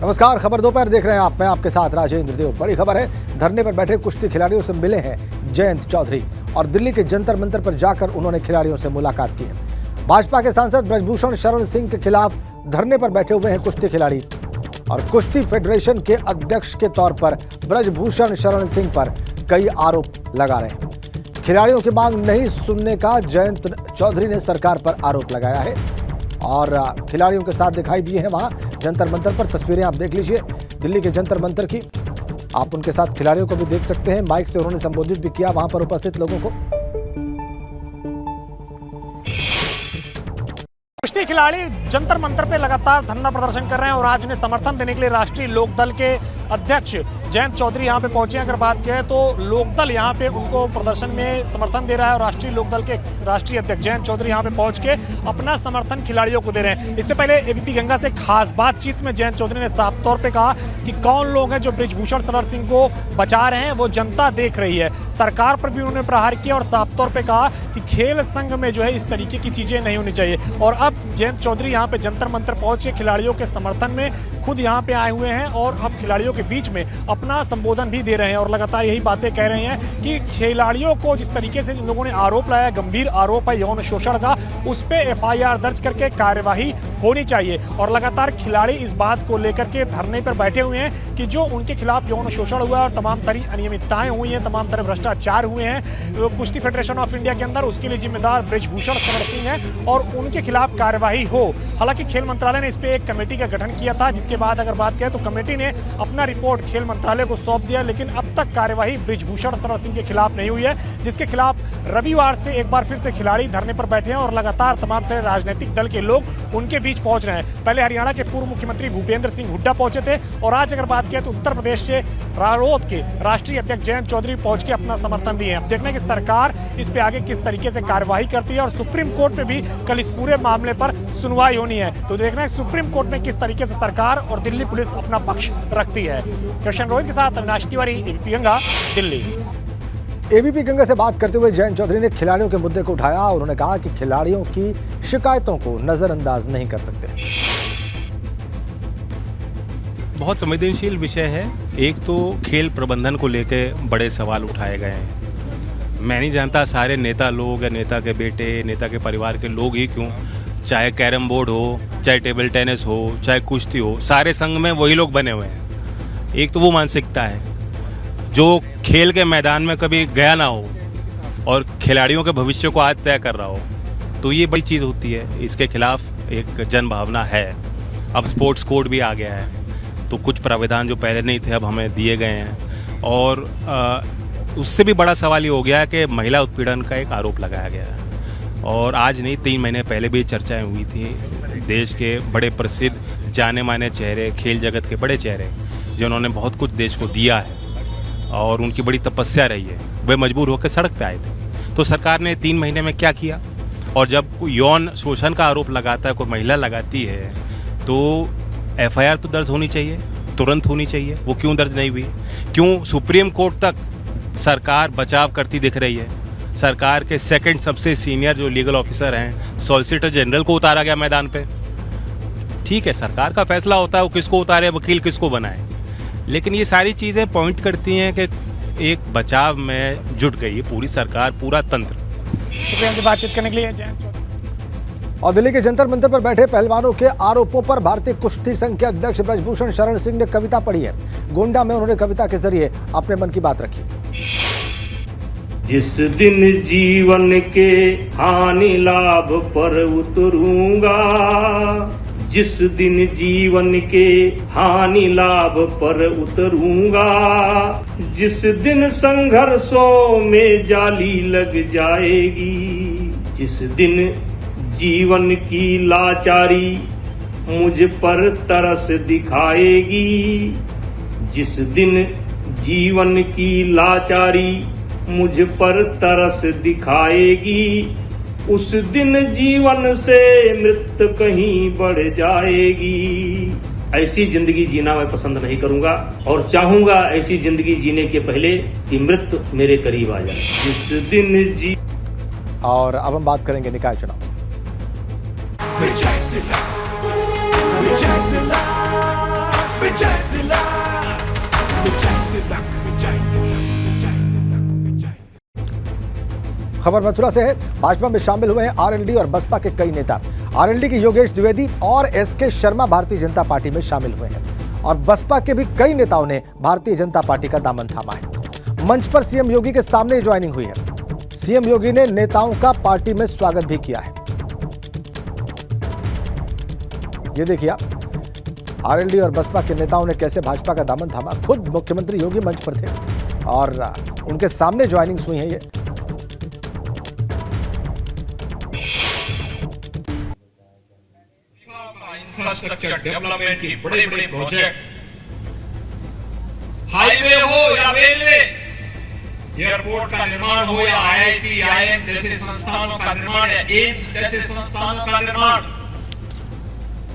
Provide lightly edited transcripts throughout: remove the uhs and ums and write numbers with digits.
नमस्कार, खबर दोपहर देख रहे हैं आप। मैं आपके साथ राजेंद्र देव। बड़ी खबर है, धरने पर बैठे कुश्ती खिलाड़ियों से मिले हैं जयंत चौधरी और दिल्ली के जंतर मंतर पर जाकर उन्होंने खिलाड़ियों से मुलाकात की है। भाजपा के सांसद ब्रजभूषण शरण सिंह के खिलाफ धरने पर बैठे हुए हैं कुश्ती खिलाड़ी और कुश्ती फेडरेशन के अध्यक्ष के तौर पर ब्रजभूषण शरण सिंह पर कई आरोप लगा रहे हैं। खिलाड़ियों की मांग नहीं सुनने का जयंत चौधरी ने सरकार पर आरोप लगाया है और खिलाड़ियों के साथ दिखाई दिए हैं वहां जंतर मंतर पर। तस्वीरें आप देख लीजिए दिल्ली के जंतर मंतर की। आप उनके साथ खिलाड़ियों को भी देख सकते हैं। माइक से उन्होंने संबोधित भी किया वहां पर उपस्थित लोगों को। कुश्ती खिलाड़ी जंतर मंतर पे लगातार धरना प्रदर्शन कर रहे हैं और आज उन्हें समर्थन देने के लिए राष्ट्रीय लोकदल के अध्यक्ष जयंत चौधरी यहां पे पहुंचे हैं। अगर बात करें तो लोकदल यहां पे उनको प्रदर्शन में समर्थन दे रहा है और राष्ट्रीय लोकदल के राष्ट्रीय अध्यक्ष जयंत चौधरी यहां पे पहुंच के अपना समर्थन खिलाड़ियों को दे रहे हैं। इससे पहले एबीपी गंगा से खास बातचीत में जयंत चौधरी ने साफ तौर पर कहा कि कौन लोग हैं जो ब्रजभूषण शरण सिंह को बचा रहे हैं, वो जनता देख रही है। सरकार पर भी उन्होंने प्रहार किया और साफ तौर पर कहा कि खेल संघ में जो है इस तरीके की चीजें नहीं होनी चाहिए। और अब जयंत चौधरी यहां पे जंतर मंतर पहुंचे खिलाड़ियों के समर्थन में खुद यहां पे आए हुए हैं और अब खिलाड़ियों के बीच में अपना संबोधन भी दे रहे हैं और लगातार यही बातें कह रहे हैं कि खिलाड़ियों को जिस तरीके से इन लोगों ने आरोप लगाया, गंभीर आरोप है यौन शोषण का, उस पे एफआईआर दर्ज करके कार्यवाही होनी चाहिए। और लगातार खिलाड़ी इस बात को लेकर के धरने पर बैठे हुए हैं कि जो उनके खिलाफ यौन शोषण हुआ और तमाम सारी अनियमितताएं हुई हैं, तमाम तरह भ्रष्टाचार हुए हैं कुश्ती फेडरेशन ऑफ इंडिया के अंदर, उसके लिए जिम्मेदार ब्रजभूषण शरण सिंह है और उनके खिलाफ कार्यवाही हो। हालांकि खेल मंत्रालय ने इस पे एक कमेटी का गठन किया था, जिसके बाद अगर बात करें तो कमेटी ने अपना रिपोर्ट खेल मंत्रालय को सौंप दिया, लेकिन अब तक कार्यवाही ब्रजभूषण शरण सिंह के खिलाफ नहीं हुई है, जिसके खिलाफ रविवार से एक बार फिर से खिलाड़ी धरने पर बैठे हैं और लगातार तमाम सारे राजनीतिक दल के लोग उनके बीच पहुंच रहे हैं। पहले हरियाणा के पूर्व मुख्यमंत्री भूपेंद्र सिंह हुड्डा पहुंचे थे और आज अगर बात करें तो उत्तर प्रदेश से रालोद के राष्ट्रीय अध्यक्ष जयंत चौधरी पहुंच के अपना समर्थन दिए हैं। अब देखना है कि सरकार इस पे आगे किस तरीके से कार्यवाही करती है और सुप्रीम कोर्ट में भी कल इस पूरे मामले पर सुनवाई होनी है, तो देखना है सुप्रीम कोर्ट में किस तरीके से सरकार और दिल्ली पुलिस अपना पक्ष रखती है। कृष्ण रोहित के साथ अविनाश तिवारी, एबीपी गंगा, दिल्ली। एबीपी गंगा से बात करते हुए जयंत चौधरी ने खिलाड़ियों के मुद्दे को उठाया और उन्होंने कहा कि खिलाड़ियों की शिकायतों को नजरअंदाज नहीं कर सकते। बहुत संवेदनशील विषय है। एक तो खेल प्रबंधन को लेकर बड़े सवाल उठाए गए हैं। मैं नहीं जानता सारे नेता लोग या नेता के बेटे, नेता के परिवार के लोग ही क्यों, चाहे कैरम बोर्ड हो, चाहे टेबल टेनिस हो, चाहे कुश्ती हो, सारे संघ में वही लोग बने हुए हैं। एक तो वो मानसिकता है, जो खेल के मैदान में कभी गया ना हो और खिलाड़ियों के भविष्य को आज तय कर रहा हो, तो ये बड़ी चीज़ होती है। इसके खिलाफ एक जन भावना है। अब स्पोर्ट्स कोड भी आ गया है, तो कुछ प्रावधान जो पहले नहीं थे अब हमें दिए गए हैं। और उससे भी बड़ा सवाल ये हो गया है कि महिला उत्पीड़न का एक आरोप लगाया गया है और आज नहीं 3 महीने पहले भी चर्चाएं हुई थी। देश के बड़े प्रसिद्ध जाने माने चेहरे, खेल जगत के बड़े चेहरे जिन्होंने बहुत कुछ देश को दिया है और उनकी बड़ी तपस्या रही है, वे मजबूर होकर सड़क पे आए थे। तो सरकार ने 3 महीने में क्या किया? और जब कोई यौन शोषण का आरोप लगाता है, कोई महिला लगाती है, तो एफआईआर तो दर्ज होनी चाहिए, तुरंत होनी चाहिए। वो क्यों दर्ज नहीं हुई? क्यों सुप्रीम कोर्ट तक सरकार बचाव करती दिख रही है? सरकार के सेकंड सबसे सीनियर जो लीगल ऑफिसर हैं, सॉलिसिटर जनरल को उतारा गया मैदान पे। ठीक है, सरकार का फैसला होता है वो किसको उतारे, वकील किसको बनाए, लेकिन ये सारी चीज़ें पॉइंट करती हैं कि एक बचाव में जुट गई है पूरी सरकार, पूरा तंत्र। शुक्रिया बातचीत करने के लिए जयंत चौधरी। और दिल्ली के जंतर मंतर पर बैठे पहलवानों के आरोपों पर भारतीय कुश्ती संघ के अध्यक्ष ब्रजभूषण शरण सिंह ने कविता पढ़ी है। गोंडा में उन्होंने कविता के जरिए अपने मन की बात रखी। जिस दिन जीवन के हानि लाभ पर उतरूंगा, जिस दिन जीवन के हानि लाभ पर उतरूंगा, जिस दिन संघर्षों में जाली लग जाएगी, जिस दिन जीवन की लाचारी मुझ पर तरस दिखाएगी, जिस दिन जीवन की लाचारी मुझ पर तरस दिखाएगी, उस दिन जीवन से मृत्यु कहीं बढ़ जाएगी। ऐसी जिंदगी जीना मैं पसंद नहीं करूंगा और चाहूंगा ऐसी जिंदगी जीने के पहले कि मृत्यु मेरे करीब आ जाए। जिस दिन और अब हम बात करेंगे निकाय चुनाव। खबर मथुरा से है। भाजपा में शामिल हुए हैं आरएलडी और बसपा के कई नेता। आरएलडी के योगेश द्विवेदी और एसके शर्मा भारतीय जनता पार्टी में शामिल हुए हैं और बसपा के भी कई नेताओं ने भारतीय जनता पार्टी का दामन थामा है। मंच पर सीएम योगी के सामने ज्वाइनिंग हुई है। सीएम योगी ने नेताओं का पार्टी में स्वागत भी किया है। ये देखिए आप, आरएलडी और बसपा के नेताओं ने कैसे भाजपा का दामन थामा। खुद मुख्यमंत्री योगी मंच पर थे और उनके सामने ज्वाइनिंग्स हुई हैं। ये इंफ्रास्ट्रक्चर डेवलपमेंट की बड़े बड़े प्रोजेक्ट, हाईवे हो या रेलवे, एयरपोर्ट का निर्माण हो या आईआईटी, आईआईएम जैसे संस्थानों का निर्माण या एम्स जैसे संस्थानों का निर्माण,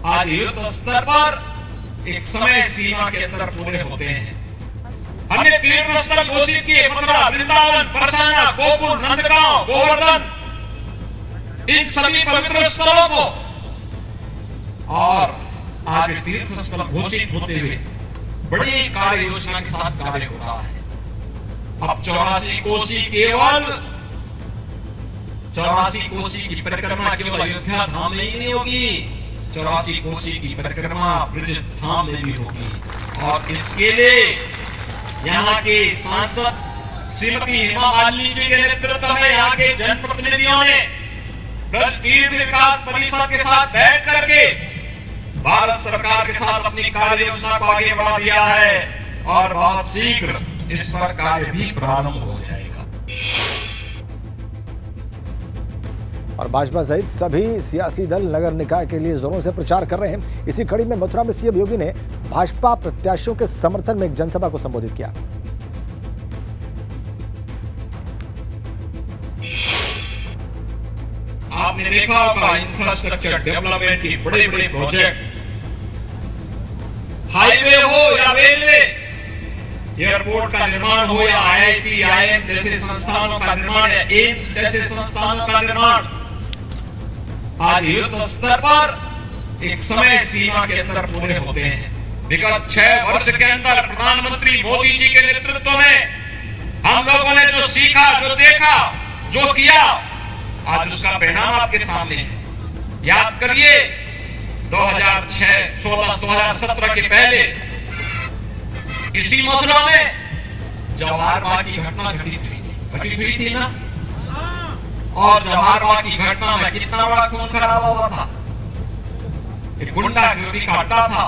आज युद्ध स्तर पर एक समय सीमा के अंदर पूरे होते हैं। हमने तीर्थ स्थल घोषित किए, मथुरा, वृंदावन, बरसाना, गोकुल, नंदगांव, गोवर्धन, इन सभी पवित्र स्थलों को, और आज तीर्थ स्थल घोषित होते हुए बड़ी कार्य योजना के साथ कार्य हो रहा है। अब 84 कोसी केवल 84 कोसी की परिक्रमा केवल अयोध्या धाम में ही नहीं होगी, 84 कोसी की परिक्रमा ब्रज धाम में भी होगी। और इसके लिए यहाँ के सांसद श्रीमती हेमा मालिनी जी के नेतृत्व में यहाँ के जनप्रतिनिधियों ने ब्रज तीर्थ विकास परिषद के साथ बैठ करके भारत सरकार के साथ अपनी कार्य योजना को आगे बढ़ा दिया है और बहुत शीघ्र इस पर कार्य भी प्रारंभ हो जाएगा। और भाजपा सहित सभी सियासी दल नगर निकाय के लिए जोरों से प्रचार कर रहे हैं। इसी कड़ी में मथुरा में सीएम योगी ने भाजपा प्रत्याशियों के समर्थन में एक जनसभा को संबोधित किया। आपने देखा होगा इंफ्रास्ट्रक्चर डेवलपमेंट की बड़े बड़े प्रोजेक्ट, हाईवे हो या रेलवे, एयरपोर्ट का निर्माण हो या आईआईटी, आईआईएम जैसे संस्थानों का निर्माण या एम्स जैसे संस्थानों का निर्माण, आज युद्ध स्तर पर एक समय सीमा के अंदर पूरे होते हैं। विगत 6 वर्ष के अंदर प्रधानमंत्री मोदी जी के नेतृत्व में हम लोगों ने जो सीखा, जो देखा, जो किया, आज उसका परिणाम आपके सामने है। याद करिए 2006, 16, 2017 के पहले इसी मथुरा में जवाहर बाग की घटना घटी हुई थी ना, और जवाहर बाग की घटना में कितना बड़ा खून खराबा हुआ था। एक गुंडागिरी का अड्डा था,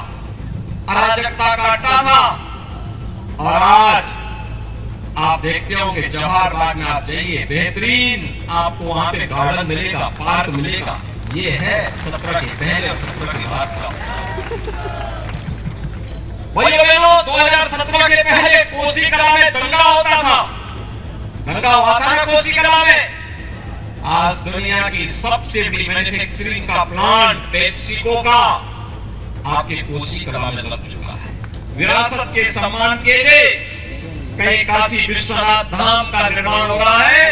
अराजकता का अड्डा था। और आज आप देखते होंगे जवाहर बाग में आप जाइए, बेहतरीन आपको वहां पे गार्डन मिलेगा, पार्क मिलेगा। ये है 17 के पहले और 17 के बाद का। वही 2017 के पहले कोसी कला में दंगा होता था, दंगा हुआ था ना कोसी कला में। आज दुनिया की सबसे बड़ी मैन्युफैक्चरिंग का प्लांट पेप्सिको का आपके कोसी कला में लग चुका है। विरासत के सम्मान के लिए कहीं काशी विश्वनाथ धाम का निर्माण हो रहा है,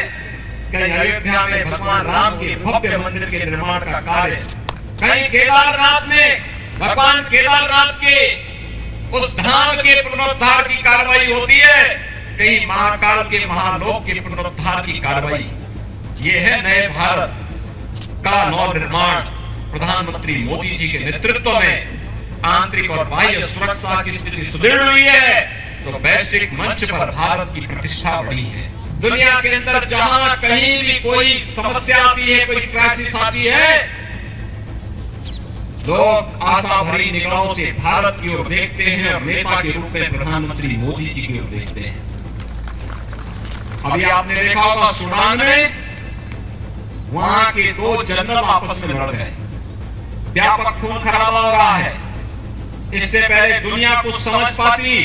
कहीं अयोध्या में भगवान राम के भव्य मंदिर के निर्माण का कार्य, कहीं केदारनाथ में भगवान केदारनाथ के उस धाम के पुनरुद्धार की कार्रवाई होती है, कहीं महाकाल के महालोक के पुनरुद्धार की कार्रवाई। ये है नए भारत का नव निर्माण प्रधानमंत्री मोदी जी के नेतृत्व में। आंतरिक और बाह्य सुरक्षा की स्थिति सुदृढ़ हुई है तो वैश्विक मंच पर भारत की प्रतिष्ठा बढ़ी है। दुनिया के अंदर जहां कहीं भी कोई समस्या आती है, कोई क्राइसिस आती है, लोग आशा भरी निगाहों से भारत की ओर देखते हैं और नेता के रूप में प्रधानमंत्री मोदी जी की ओर देखते हैं। अभी आपने देखा होगा सूडान में वहां के 2 जनरल आपस में लड़ गए, व्यापक खून खराबा हो रहा है। इससे पहले दुनिया कुछ समझ पाती,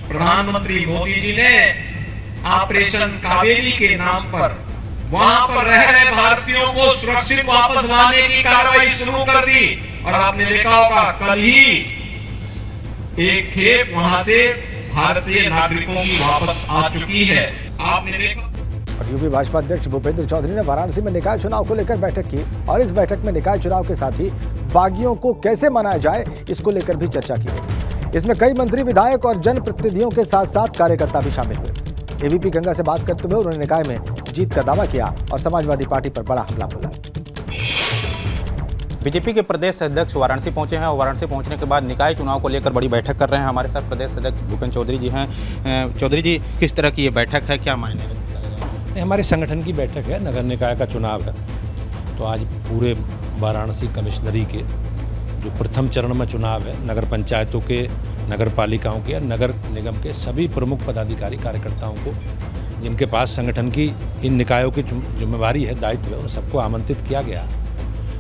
प्रधानमंत्री मोदी जी ने ऑपरेशन कावेरी के नाम पर वहां पर रह रहे भारतीयों को सुरक्षित वापस लाने की कार्रवाई शुरू कर दी। और आपने देखा होगा कल ही एक खेप वहां से भारतीय नागरिकों की वापस आ चुकी है। आपने देखा। और यूपी भाजपा अध्यक्ष भूपेंद्र चौधरी ने वाराणसी में निकाय चुनाव को लेकर बैठक की और इस बैठक में निकाय चुनाव के साथ ही बागियों को कैसे मनाया जाए इसको लेकर भी चर्चा की गई। इसमें कई मंत्री, विधायक और जनप्रतिनिधियों के साथ साथ कार्यकर्ता भी शामिल हुए। एबीपी गंगा से बात करते हुए उन्होंने निकाय में जीत का दावा किया और समाजवादी पार्टी पर बड़ा हमला बोला। बीजेपी के प्रदेश अध्यक्ष वाराणसी पहुंचे हैं और वाराणसी पहुंचने के बाद निकाय चुनाव को लेकर बड़ी बैठक कर रहे हैं। हमारे साथ प्रदेश अध्यक्ष भूपेंद्र चौधरी जी हैं। चौधरी जी, किस तरह की ये बैठक है, क्या मायने रखती है? हमारे संगठन की बैठक है, नगर निकाय का चुनाव है, तो आज पूरे वाराणसी कमिश्नरी के जो प्रथम चरण में चुनाव है, नगर पंचायतों के, नगर पालिकाओं के, नगर निगम के सभी प्रमुख पदाधिकारी कार्यकर्ताओं को, जिनके पास संगठन की इन निकायों की जिम्मेवारी है, दायित्व है, उन सबको आमंत्रित किया गया।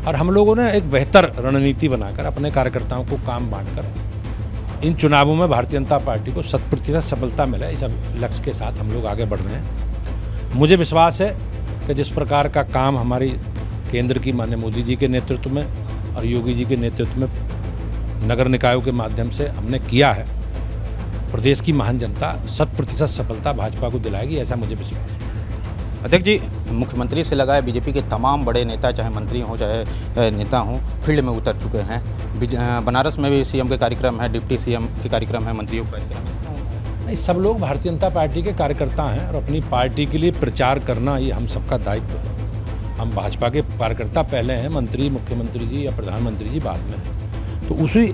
और हम लोगों ने एक बेहतर रणनीति बनाकर अपने कार्यकर्ताओं को काम बांटकर इन चुनावों में भारतीय जनता पार्टी को 100% सफलता मिले, इस लक्ष्य के साथ हम लोग आगे बढ़ रहे हैं। मुझे विश्वास है कि जिस प्रकार का काम हमारी केंद्र की माननीय मोदी जी के नेतृत्व में और योगी जी के नेतृत्व में नगर निकायों के माध्यम से हमने किया है, प्रदेश की महान जनता 100% सफलता भाजपा को दिलाएगी, ऐसा मुझे विश्वास है। अध्यक्ष जी, मुख्यमंत्री से लगा है बीजेपी के तमाम बड़े नेता, चाहे मंत्री हों चाहे नेता हों, फील्ड में उतर चुके हैं। बनारस में भी सीएम के कार्यक्रम है, डिप्टी सीएम के कार्यक्रम है, मंत्रियों के कार्यक्रम है। नहीं, सब लोग भारतीय जनता पार्टी के कार्यकर्ता हैं और अपनी पार्टी के लिए प्रचार करना ये हम सबका दायित्व है। हम भाजपा के कार्यकर्ता पहले हैं, मंत्री, मुख्यमंत्री जी या प्रधानमंत्री जी बाद में हैं, तो उसी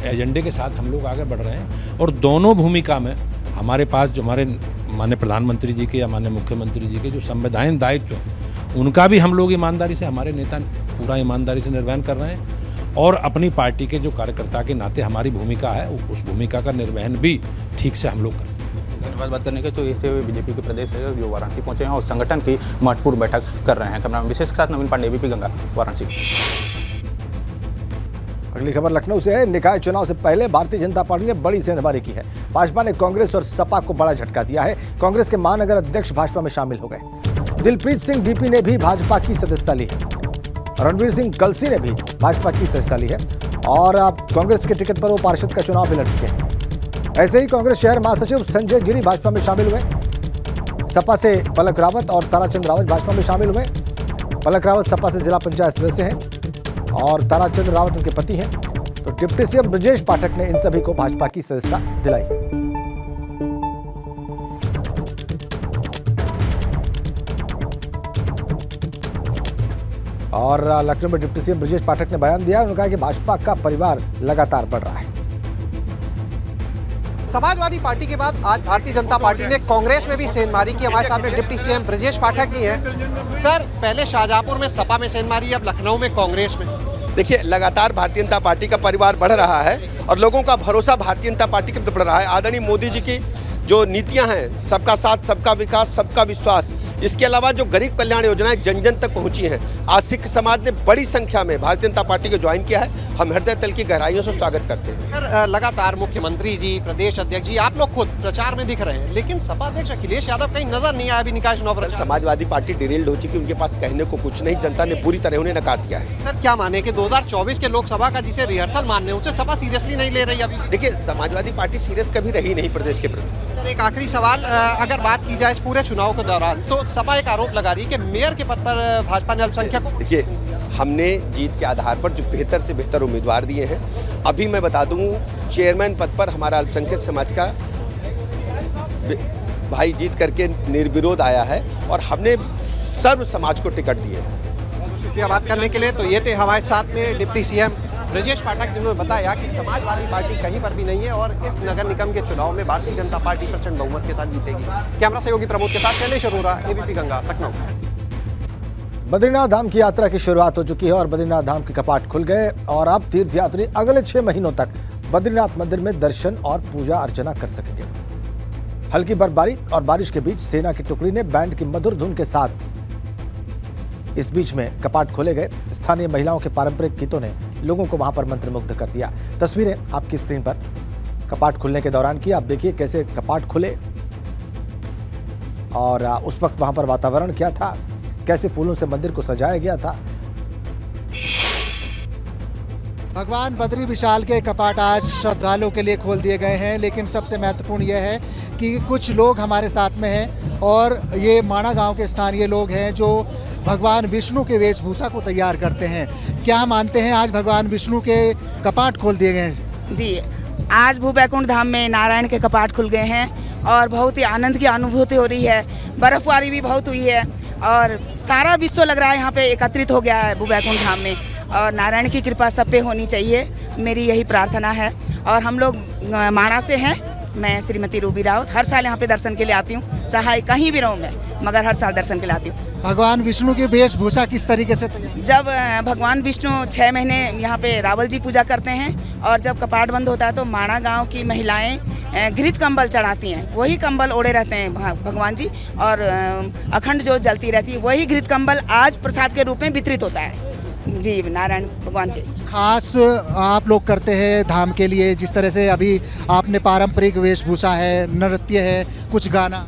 एजेंडे के साथ हम लोग आगे बढ़ रहे हैं। और दोनों भूमिका में हमारे पास जो हमारे माननीय प्रधानमंत्री जी के या माननीय मुख्यमंत्री जी के जो संवैधानिक दायित्व है, उनका भी हम लोग ईमानदारी से, हमारे नेता पूरा ईमानदारी से निर्वहन कर रहे हैं। और अपनी पार्टी के जो कार्यकर्ता के नाते हमारी भूमिका है, उस भूमिका का निर्वहन भी ठीक से हम लोग करते हैं। धन्यवाद बात करने के। तो इससे बीजेपी के प्रदेश है जो वाराणसी पहुंचे हैं और संगठन की महत्वपूर्ण बैठक कर रहे हैं। कैमरामैन विशेष के साथ नवीन पांडे, एबीपी गंगा, वाराणसी। अगली खबर लखनऊ से है। निकाय चुनाव से पहले भारतीय जनता पार्टी ने बड़ी सेंधमारी की है। भाजपा ने कांग्रेस और सपा को बड़ा झटका दिया है। कांग्रेस के महानगर अध्यक्ष भाजपा में शामिल हो गए। दिलप्रीत सिंह डीपी ने भी भाजपा की सदस्यता ली है। रणवीर सिंह कलसी ने भी भाजपा की सदस्यता ली है और अब कांग्रेस के टिकट पर वो पार्षद का चुनाव भी लड़ चुके हैं। ऐसे ही कांग्रेस शहर महासचिव संजय गिरी भाजपा में शामिल हुए। सपा से पलक रावत और ताराचंद रावत भाजपा में शामिल हुए। पलक रावत सपा से जिला पंचायत सदस्य हैं और ताराचंद रावत उनके पति हैं। तो डिप्टी सीएम ब्रजेश पाठक ने इन सभी को भाजपा की सदस्यता दिलाई। और लखनऊ में डिप्टी सीएम ब्रजेश पाठक ने बयान दिया। उन्होंने कहा कि भाजपा का परिवार लगातार बढ़ रहा है। समाजवादी पार्टी के बाद आज भारतीय जनता पार्टी ने कांग्रेस में भी सेंधमारी की। हमारे साथ में डिप्टी सीएम ब्रजेश पाठक जी हैं। सर, पहले शाहजहांपुर में सपा में सेंधमारी, अब लखनऊ में कांग्रेस में। देखिए, लगातार भारतीय जनता पार्टी का परिवार बढ़ रहा है और लोगों का भरोसा भारतीय जनता पार्टी के प्रति बढ़ रहा है। आदरणीय मोदी जी की जो नीतियां हैं, सबका साथ, सबका विकास, सबका विश्वास, इसके अलावा जो गरीब कल्याण योजनाएं जन जन तक पहुंची हैं, आज सिख समाज ने बड़ी संख्या में भारतीय जनता पार्टी को ज्वाइन किया है। हम हृदय तल की गहराइयों से स्वागत करते हैं। सर, लगातार मुख्यमंत्री जी, प्रदेश अध्यक्ष जी, आप लोग खुद प्रचार में दिख रहे हैं, लेकिन सपा अध्यक्ष अखिलेश यादव कहीं नजर नहीं आया अभी निकाय चुनाव प्रचार। समाजवादी पार्टी डिरेल्ड हो चुकी, उनके पास कहने को कुछ नहीं, जनता ने पूरी तरह उन्हें नकार दिया है। सर, क्या माने कि 2024 के लोकसभा का जिसे रिहर्सल मानने, उसे सपा सीरियसली नहीं ले रही अभी? देखिए, समाजवादी पार्टी सीरियस कभी रही नहीं प्रदेश के प्रति। सर, एक आखिरी सवाल, अगर बात की जाए इस पूरे चुनाव के दौरान, तो सपा एक आरोप लगा रही है कि मेयर के पद पर भाजपा ने अल्पसंख्यकों को। देखिए, हमने जीत के आधार पर जो बेहतर से बेहतर उम्मीदवार दिए हैं। अभी मैं बता दूं, चेयरमैन पद पर हमारा अल्पसंख्यक समाज का भाई जीत करके निर्विरोध आया है और हमने सर्व समाज को टिकट दिए हैं। शुक्रिया बात करने के लिए। तो ये थे हमारे साथ में डिप्टी सीएम ब्रजेश पाठक, जिन्होंने बताया कि समाजवादी पार्टी कहीं पर भी नहीं है और इस नगर निगम के चुनाव में भारतीय जनता पार्टी प्रचंड बहुमत के साथ जीतेगी। कैमरा सहयोगी प्रमोद के साथ शैलेश अरोरा, एबीपी गंगा, लखनऊ। बद्रीनाथ धाम की यात्रा की शुरुआत हो चुकी है और बद्रीनाथ धाम के कपाट खुल गए और अब तीर्थयात्री अगले 6 महीनों तक बद्रीनाथ मंदिर में दर्शन और पूजा अर्चना कर सकेंगे। हल्की बर्फबारी और बारिश के बीच सेना की टुकड़ी ने बैंड की मधुर धुन के साथ इस बीच में कपाट खोले गए। स्थानीय महिलाओं के पारंपरिक गीतों ने लोगों को वहां पर मंत्रमुग्ध कर दिया। तस्वीरें आपकी स्क्रीन पर कपाट खुलने के दौरान की। आप देखिए कैसे कपाट खुले और उस वक्त वहां पर वातावरण क्या था, कैसे फूलों से मंदिर को सजाया गया था। भगवान बद्री विशाल के कपाट आज श्रद्धालुओं के लिए खोल दिए गए हैं, लेकिन सबसे महत्वपूर्ण यह है कि कुछ लोग हमारे साथ में हैं और ये माणा गांव के स्थानीय लोग हैं जो भगवान विष्णु के वेशभूषा को तैयार करते हैं। क्या मानते हैं आज भगवान विष्णु के कपाट खोल दिए गए हैं? जी, आज भूबैकुंठ धाम में नारायण के कपाट खुल गए हैं और बहुत ही आनंद की अनुभूति हो रही है। बर्फबारी भी बहुत हुई है और सारा विश्व लग रहा है यहाँ पे एकत्रित हो गया है भूबैकुंठ धाम में, और नारायण की कृपा सब पे होनी चाहिए, मेरी यही प्रार्थना है। और हम लोग माणा से हैं, मैं श्रीमती रूबी राउत, हर साल यहाँ पे दर्शन के लिए आती हूँ, चाहे कहीं भी रहूँ मैं, मगर हर साल दर्शन के लिए आती हूँ। भगवान विष्णु की वेशभूषा किस तरीके से जब भगवान विष्णु 6 महीने यहाँ पे रावल जी पूजा करते हैं और जब कपाट बंद होता है तो माणा गांव की महिलाएं घृत कंबल चढ़ाती हैं, वही कंबल ओढ़े रहते हैं भगवान जी, और अखंड ज्योत जलती रहती है, वही घृत कंबल आज प्रसाद के रूप में वितरित होता है जी नारायण भगवान के। खास आप लोग करते हैं धाम के लिए, जिस तरह से अभी आपने पारंपरिक वेशभूषा है, नृत्य है, कुछ गाना?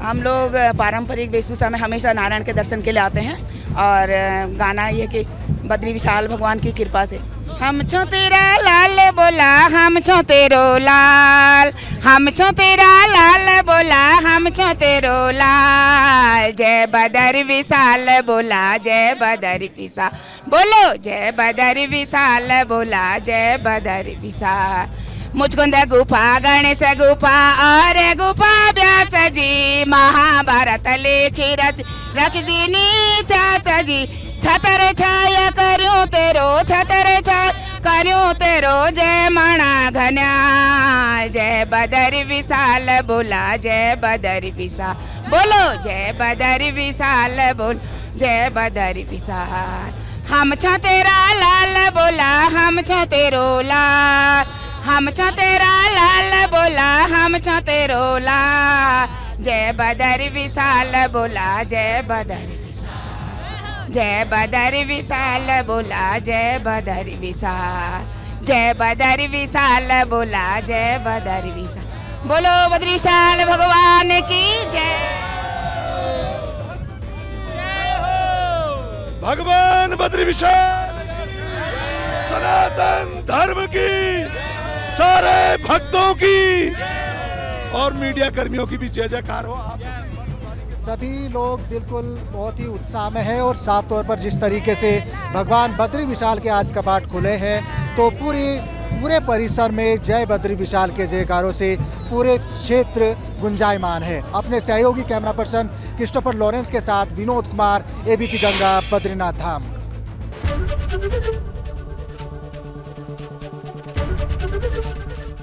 हम लोग पारंपरिक वेशभूषा में हमेशा नारायण के दर्शन के लिए आते हैं, और गाना ये कि बद्री विशाल भगवान की कृपा से हम छो तेरा लाल बोला, हम छो तेरो लाल, हम छो तेरा लाल बोला, हम छो तेरो लाल, जय बदर विशाल बोला, जय बदर विशाल बोलो, जय बदर विशाल बोला, जय बदर विशाल। मुचकुंद गुफा गणेश गुफा और गुफा व्यास जी, महाभारत लेखी रख दीनी था सजी, छतर छाया करूं तेरो, छतर छाया करूं तेरो, जय मणा घना, जय बदर विशाल बोला, जय बदर विशाल बोलो, जय बदर विशाल बोल, जय बदर विशाल। हम छो तेरा लाल बोला, हम छो तेरो लाल, हम छो तेरा लाल बोला, हम छो तेरो लाल, जय बदर विशाल बोला, जय बदर विशाल, जय बदर विशाल बोला, जय बदर विशाल, जय बदर विशाल बोला, जय बदर विशाल बोलो, बद्री विशाल भगवान की जय। भगवान बद्री विशाल सनातन धर्म की, सारे भक्तों की और मीडिया कर्मियों की भी जय जयकार हो। सभी लोग बिल्कुल बहुत ही उत्साह में है, और साफ तौर पर जिस तरीके से भगवान बद्री विशाल के आज कपाट खुले हैं तो पूरे परिसर में जय बद्री विशाल के जयकारों से पूरे क्षेत्र गुंजायमान है। अपने सहयोगी कैमरा पर्सन क्रिस्टोफर लॉरेंस के साथ विनोद कुमार, एबीपी गंगा, बद्रीनाथ धाम।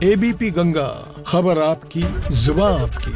एबीपी गंगा, खबर आपकी, जुबान आपकी।